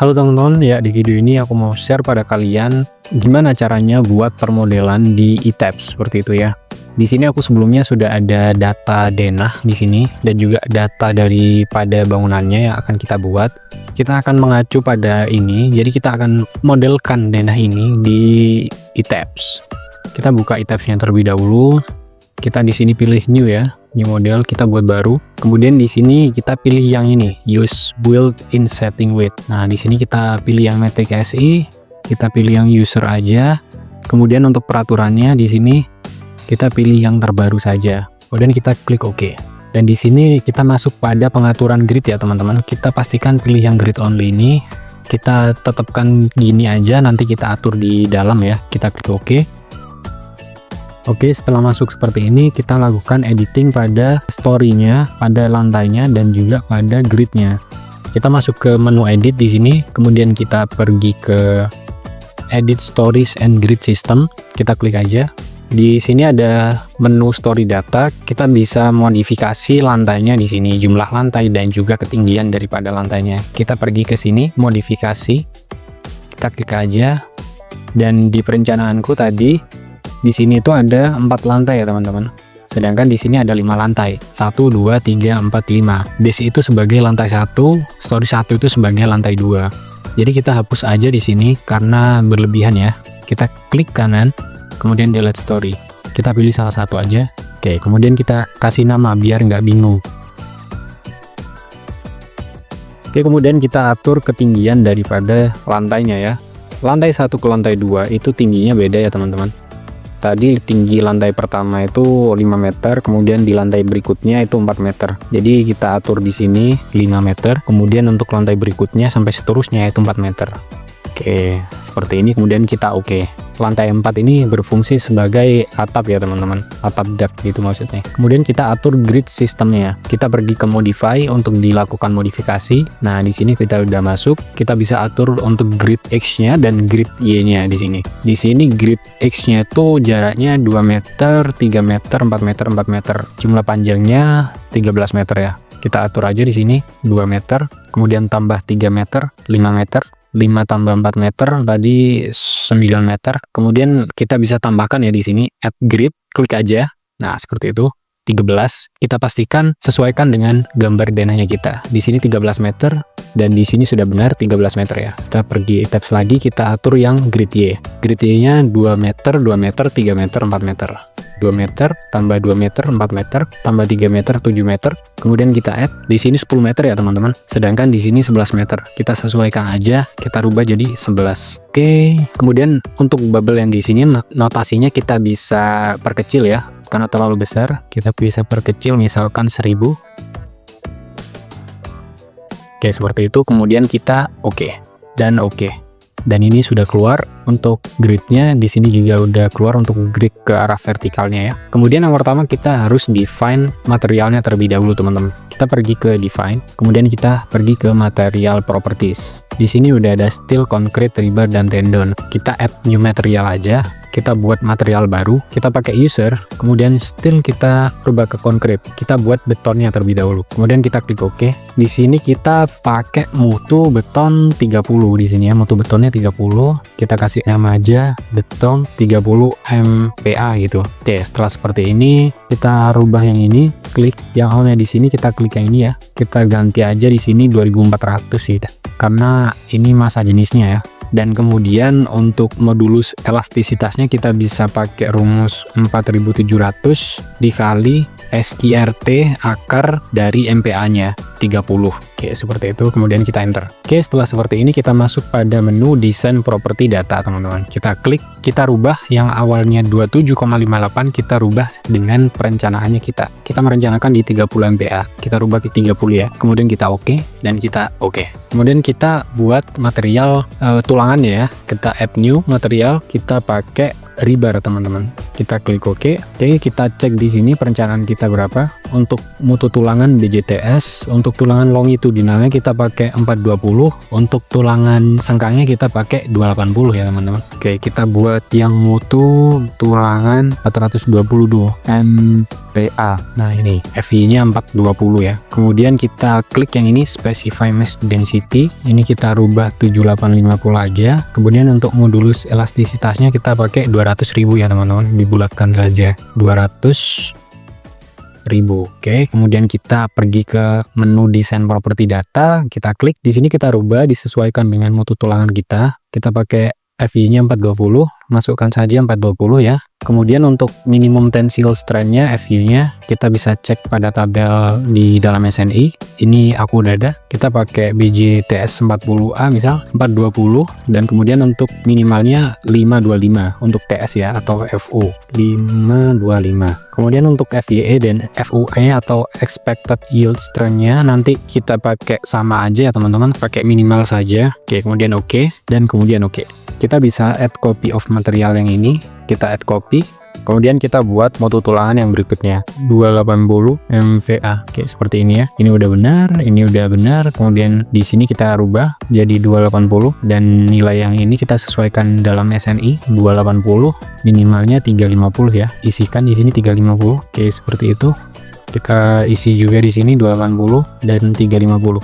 Halo teman-teman, ya di video ini aku mau share pada kalian gimana caranya buat permodelan di eTapes seperti itu ya. Di sini aku sebelumnya sudah ada data denah di sini dan juga data daripada bangunannya yang akan kita buat. Kita akan mengacu pada ini, jadi kita akan modelkan denah ini di eTapes. Kita buka eTapes-nya terlebih dahulu. Kita di sini pilih new ya. New model, kita buat baru. Kemudian di sini kita pilih yang ini, use build in setting with. Nah, di sini kita pilih yang Matic SI, kita pilih yang user aja. Kemudian untuk peraturannya di sini kita pilih yang terbaru saja. Kemudian kita klik OK. Dan di sini kita masuk pada pengaturan grid ya, teman-teman. Kita pastikan pilih yang grid only ini. Kita tetapkan gini aja, nanti kita atur di dalam ya. Kita klik OK. Oke, setelah masuk seperti ini, kita lakukan editing pada story-nya, pada lantainya, dan juga pada grid-nya. Kita masuk ke menu edit di sini, kemudian kita pergi ke edit stories and grid system. Kita klik aja. Di sini ada menu story data, kita bisa modifikasi lantainya di sini, jumlah lantai dan juga ketinggian daripada lantainya. Kita pergi ke sini, modifikasi. Kita klik aja. Dan di perencanaanku tadi, di sini itu ada 4 lantai ya teman-teman. Sedangkan di sini ada 5 lantai. 1, 2, 3, 4, 5. Base itu sebagai lantai 1, story 1 itu sebagai lantai 2. Jadi kita hapus aja di sini karena berlebihan ya. Kita klik kanan, kemudian delete story. Kita pilih salah satu aja. Oke, kemudian kita kasih nama biar nggak bingung. Oke, kemudian kita atur ketinggian daripada lantainya ya. Lantai 1 ke lantai 2 itu tingginya beda ya teman-teman. Tadi tinggi lantai pertama itu 5 meter, kemudian di lantai berikutnya itu 4 meter. Jadi kita atur di sini 5 meter, kemudian untuk lantai berikutnya sampai seterusnya itu 4 meter. Oke, seperti ini, kemudian kita oke. Lantai 4 ini berfungsi sebagai atap ya teman-teman, atap dak gitu maksudnya. Kemudian kita atur grid sistemnya. Kita pergi ke modify untuk dilakukan modifikasi. Nah, di sini kita udah masuk, kita bisa atur untuk grid X-nya dan grid Y-nya di sini. Di sini grid X-nya itu jaraknya 2 meter, 3 meter, 4 meter, 4 meter. Jumlah panjangnya 13 meter ya. Kita atur aja di sini 2 meter, kemudian tambah 3 meter, 5 meter. 5 tambah 4 meter tadi 9 meter. Kemudian kita bisa tambahkan ya di sini add grid, klik aja. Nah, seperti itu. 13. Kita pastikan sesuaikan dengan gambar denahnya kita. Di sini 13 meter dan di sini sudah benar 13 meter ya. Kita pergi tabs lagi, kita atur yang grid Y. Grid Y-nya 2 meter, 2 meter, 3 meter, 4 meter. 2 meter tambah 2 meter 4 meter tambah 3 meter 7 meter. Kemudian kita add di sini 10 meter ya teman-teman. Sedangkan di sini 11 meter. Kita sesuaikan aja, kita rubah jadi 11. Oke. Kemudian untuk bubble yang di sini notasinya kita bisa perkecil ya. Karena terlalu besar, kita bisa perkecil misalkan 1000. Oke, seperti itu. Kemudian kita oke dan oke. Dan ini sudah keluar untuk gridnya. Di sini juga udah keluar untuk grid ke arah vertikalnya ya. Kemudian yang pertama kita harus define materialnya terlebih dahulu teman-teman. Kita pergi ke define, kemudian kita pergi ke material properties. Di sini udah ada steel, concrete, rebar, dan tendon. Kita add new material aja. Kita buat material baru, kita pakai user, kemudian steel kita rubah ke concrete. Kita buat betonnya terlebih dahulu. Kemudian kita klik OK. Di sini kita pakai mutu beton 30 di sini ya, mutu betonnya 30. Kita kasih nama aja beton 30 MPa gitu. Oke, setelah seperti ini kita rubah yang ini, klik yang awalnya di sini, kita klik yang ini ya. Kita ganti aja di sini 2400 sih. Karena ini masa jenisnya ya. Dan kemudian untuk modulus elastisitasnya kita bisa pakai rumus 4700 dikali SQRT akar dari MPa-nya 30. Oke, seperti itu. Kemudian kita enter. Oke, setelah seperti ini kita masuk pada menu desain properti data, teman-teman. Kita klik, kita rubah yang awalnya 27,58 kita rubah dengan perencanaannya kita. Kita merencanakan di 30 MPa. Kita rubah ke 30 ya. Kemudian kita oke dan kita oke. Kemudian kita buat material tulangannya ya. Kita add new material, kita pakai rebar teman-teman. Kita klik OK. Oke, kita cek di sini perencanaan kita berapa. Untuk mutu tulangan BJTS, untuk Untuk tulangan longitudinalnya kita pakai 420, untuk tulangan sengkangnya kita pakai 280 ya teman-teman. Oke, kita buat yang mutu tulangan 420 MPa. Nah ini FI-nya 420 ya. Kemudian kita klik yang ini specify mesh density. Ini kita rubah 7850 aja. Kemudian untuk modulus elastisitasnya kita pakai 200.000 ya teman-teman. Dibulatkan saja 200.000. Oke, kemudian kita pergi ke menu desain properti data, kita klik di sini, kita rubah disesuaikan dengan mutu tulangan kita. Kita pakai FI-nya 420, masukkan saja 420 ya. Kemudian untuk minimum tensile strength-nya FU-nya kita bisa cek pada tabel di dalam SNI. Ini aku udah ada. Kita pakai BJTS 40A misal 420, dan kemudian untuk minimalnya 525 untuk TS ya, atau FU 525. Kemudian untuk FYE dan FUE atau expected yield strength-nya nanti kita pakai sama aja ya teman-teman, pakai minimal saja. Oke, kemudian oke, dan kemudian oke. Kita bisa add copy of material yang ini, kita add copy, kemudian kita buat mutu tulangan yang berikutnya 280 MVA. Oke, seperti ini ya. Ini udah benar, ini udah benar. Kemudian di sini kita rubah jadi 280, dan nilai yang ini kita sesuaikan dalam SNI 280, minimalnya 350 ya. Isikan di sini 350. Oke, seperti itu. Kita isi juga di sini 280 dan 350.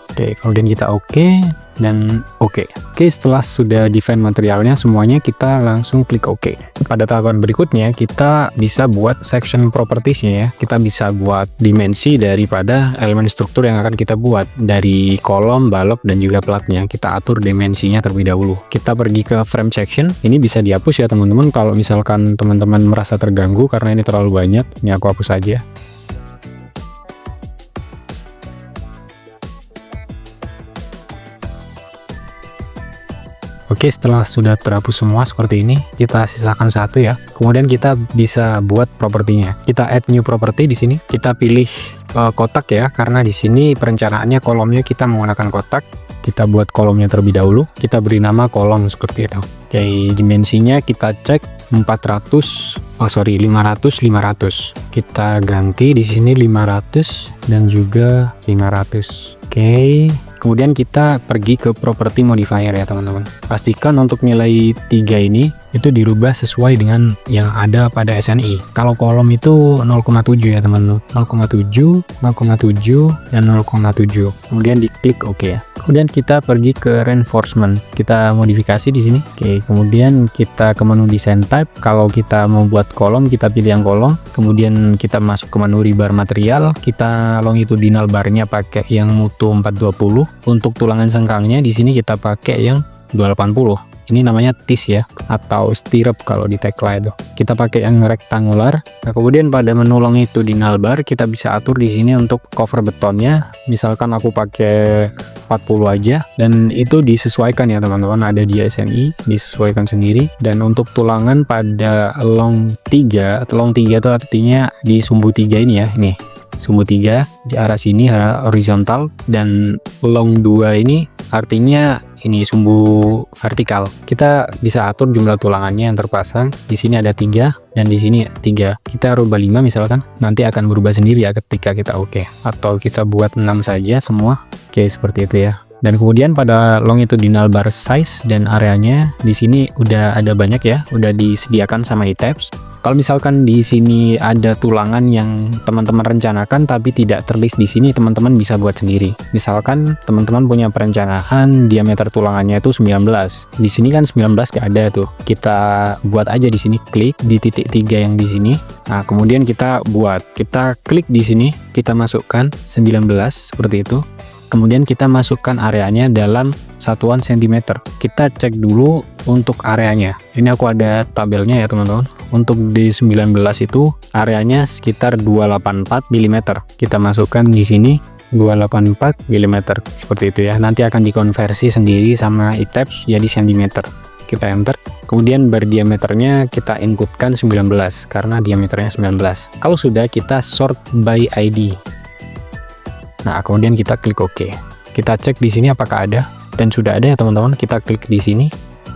Oke, kemudian kita oke dan oke. Oke, setelah sudah define materialnya semuanya, kita langsung klik oke. Pada tahapan berikutnya kita bisa buat section propertiesnya ya. Kita bisa buat dimensi daripada elemen struktur yang akan kita buat dari kolom, balok, dan juga platnya. Kita atur dimensinya terlebih dahulu. Kita pergi ke frame section. Ini bisa dihapus ya teman-teman kalau misalkan teman-teman merasa terganggu karena ini terlalu banyak. Ini aku hapus aja. Oke, setelah sudah terhapus semua seperti ini, kita sisakan satu ya. Kemudian kita bisa buat propertinya. Kita add new property di sini. Kita pilih kotak ya, karena di sini perencanaannya kolomnya kita menggunakan kotak. Kita buat kolomnya terlebih dahulu. Kita beri nama kolom seperti itu. Oke, dimensinya kita cek 500. Kita ganti di sini 500 dan juga 500. Oke. Kemudian kita pergi ke property modifier ya teman-teman. Pastikan untuk nilai 3 ini itu dirubah sesuai dengan yang ada pada SNI. Kalau kolom itu 0,7 ya teman-teman. 0,7, 0,7, dan 0,7. Kemudian diklik oke ya. Kemudian kita pergi ke reinforcement. Kita modifikasi di sini. Oke, kemudian kita ke menu design type. Kalau kita mau buat kolom, kita pilih yang kolom. Kemudian kita masuk ke menu rebar material. Kita longitudinal barnya pakai yang mutu 420. Untuk tulangan sengkangnya di sini kita pakai yang 280. Ini namanya TIS ya, atau stirrup kalau di Tekla itu. Kita pakai yang rektangular. Nah, kemudian pada menu longitudinal bar kita bisa atur di sini untuk cover betonnya. Misalkan aku pakai 40 aja, dan itu disesuaikan ya teman-teman, ada di SNI, disesuaikan sendiri. Dan untuk tulangan pada long 3, atau long 3 itu artinya di sumbu 3 ini ya, ini sumbu 3 di arah sini horizontal, dan long 2 ini artinya ini sumbu vertikal. Kita bisa atur jumlah tulangannya yang terpasang. Di sini ada 3 dan di sini 3. Kita rubah 5 misalkan, nanti akan berubah sendiri ya ketika kita oke. Atau kita buat 6 saja semua. Oke, seperti itu ya. Dan kemudian pada longitudinal bar size dan areanya di sini udah ada banyak ya, udah disediakan sama iTabs. Kalau misalkan di sini ada tulangan yang teman-teman rencanakan tapi tidak terlist di sini, teman-teman bisa buat sendiri. Misalkan teman-teman punya perencanaan diameter tulangannya itu 19. Di sini kan 19 gak ada tuh. Kita buat aja di sini, klik di titik 3 yang di sini. Nah, kemudian kita buat, kita klik di sini, kita masukkan 19 seperti itu. Kemudian kita masukkan areanya dalam satuan cm. Kita cek dulu untuk areanya. Ini aku ada tabelnya ya teman-teman. Untuk di 19 itu areanya sekitar 284 mm. Kita masukkan di sini 284 mm seperti itu ya. Nanti akan dikonversi sendiri sama iTabs jadi cm. Kita enter. Kemudian berdiameternya kita inputkan 19 karena diameternya 19. Kalau sudah, kita sort by ID. Nah, kemudian kita klik OK. Kita cek di sini apakah ada, dan sudah ada ya teman-teman. Kita klik di sini,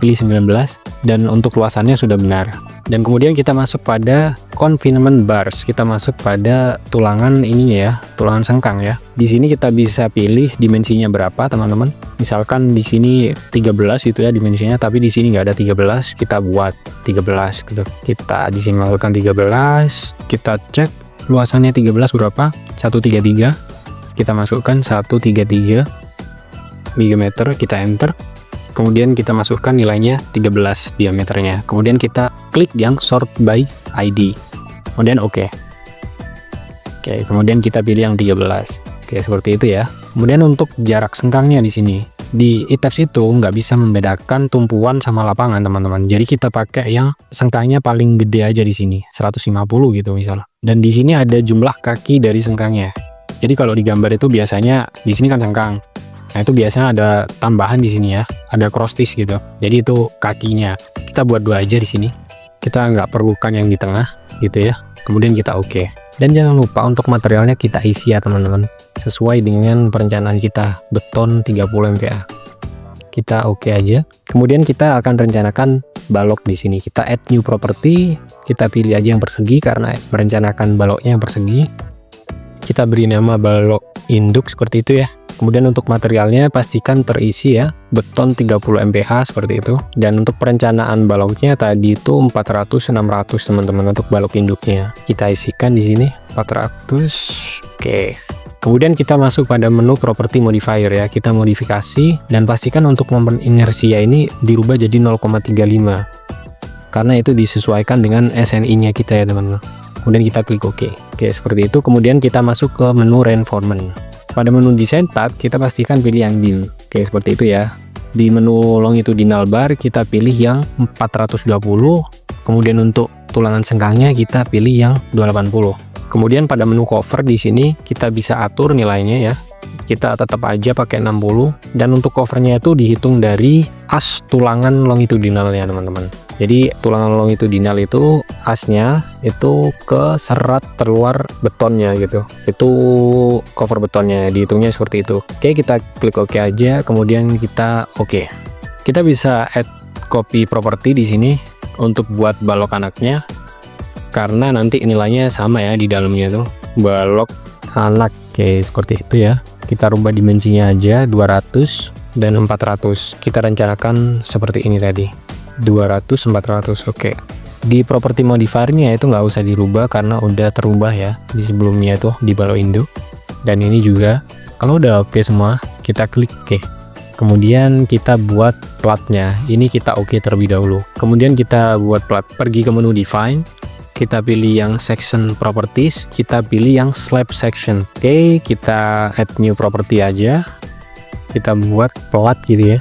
pilih 19, dan untuk luasannya sudah benar. Dan kemudian kita masuk pada confinement bars. Kita masuk pada tulangan ininya ya, tulangan sengkang ya. Di sini kita bisa pilih dimensinya berapa, teman-teman. Misalkan di sini 13 itu ya dimensinya, tapi di sini nggak ada 13, kita buat 13 gitu. Kita di sini masukkan 13, kita cek luasannya 13 berapa? 133. Kita masukkan 133 mm, kita enter. Kemudian kita masukkan nilainya 13 diameternya. Kemudian kita klik yang sort by ID. Kemudian oke. Oke, kemudian kita pilih yang 13. Oke, seperti itu ya. Kemudian untuk jarak sengkangnya di sini. Di e-tabs itu nggak bisa membedakan tumpuan sama lapangan, teman-teman. Jadi kita pakai yang sengkangnya paling gede aja di sini, 150 gitu misalnya. Dan di sini ada jumlah kaki dari sengkangnya. Jadi kalau di gambar itu biasanya di sini kan sengkang. Nah, itu biasanya ada tambahan di sini ya, ada crossstitch gitu. Jadi itu kakinya. Kita buat 2 aja di sini. Kita nggak perlukan yang di tengah gitu ya. Kemudian kita oke. Dan jangan lupa untuk materialnya kita isi ya, teman-teman. Sesuai dengan perencanaan kita, beton 30 MPa. Kita oke aja. Kemudian kita akan rencanakan balok di sini. Kita add new property. Kita pilih aja yang persegi karena merencanakan baloknya yang persegi. Kita beri nama balok induk seperti itu ya. Kemudian untuk materialnya pastikan terisi ya, beton 30 MPa seperti itu. Dan untuk perencanaan baloknya tadi itu 400-600 teman-teman untuk balok induknya. Kita isikan di sini 400. Oke. Kemudian kita masuk pada menu property modifier ya. Kita modifikasi dan pastikan untuk momen inersia ini dirubah jadi 0,35. Karena itu disesuaikan dengan SNI-nya kita ya, teman-teman. Kemudian kita klik OK. Oke, seperti itu. Kemudian kita masuk ke menu reinforcement. Pada menu design tab, kita pastikan pilih yang beam. Oke, seperti itu ya. Di menu longitudinal bar, kita pilih yang 420. Kemudian untuk tulangan sengkangnya, kita pilih yang 280. Kemudian pada menu cover di sini, kita bisa atur nilainya ya. Kita tetap aja pakai 60. Dan untuk covernya itu dihitung dari as tulangan longitudinalnya, teman-teman. Jadi tulangan longitudinal itu asnya itu ke serat terluar betonnya gitu. Itu cover betonnya, dihitungnya seperti itu. Oke, kita klik OK aja, kemudian kita oke. Kita bisa add copy property di sini untuk buat balok anaknya. Karena nanti nilainya sama ya di dalamnya tuh. Balok anak. Oke, seperti itu ya. Kita rubah dimensinya aja 200 dan 400. Kita rencanakan seperti ini tadi. 200 400. Oke. Di property modifiernya itu nggak usah dirubah karena udah terubah ya di sebelumnya itu di balok induk. Dan ini juga kalau udah oke semua, kita klik oke. Kemudian kita buat platnya. Ini kita oke terlebih dahulu. Kemudian kita buat plat. Pergi ke menu define. Kita pilih yang section properties, kita pilih yang slab section. Oke, kita add new property aja. Kita buat plat gitu ya.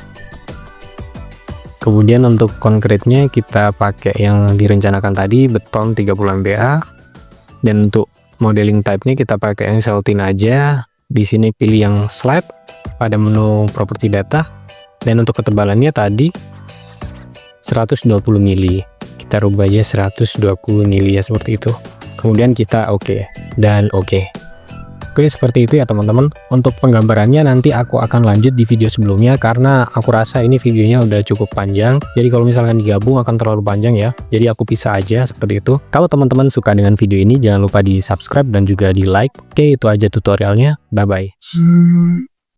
Kemudian untuk konkretnya kita pakai yang direncanakan tadi, beton 30 MPa. Dan untuk modeling type-nya kita pakai yang Celtin aja. Di sini pilih yang slab pada menu property data. Dan untuk ketebalannya tadi 120 mili. Kita rubah aja 120 mili ya, seperti itu. Kemudian kita oke dan oke. Oke, seperti itu ya teman-teman. Untuk penggambarannya nanti aku akan lanjut di video sebelumnya karena aku rasa ini videonya udah cukup panjang. Jadi kalau misalkan digabung akan terlalu panjang ya. Jadi aku pisah aja seperti itu. Kalau teman-teman suka dengan video ini jangan lupa di subscribe dan juga di like. Oke, itu aja tutorialnya. Bye bye.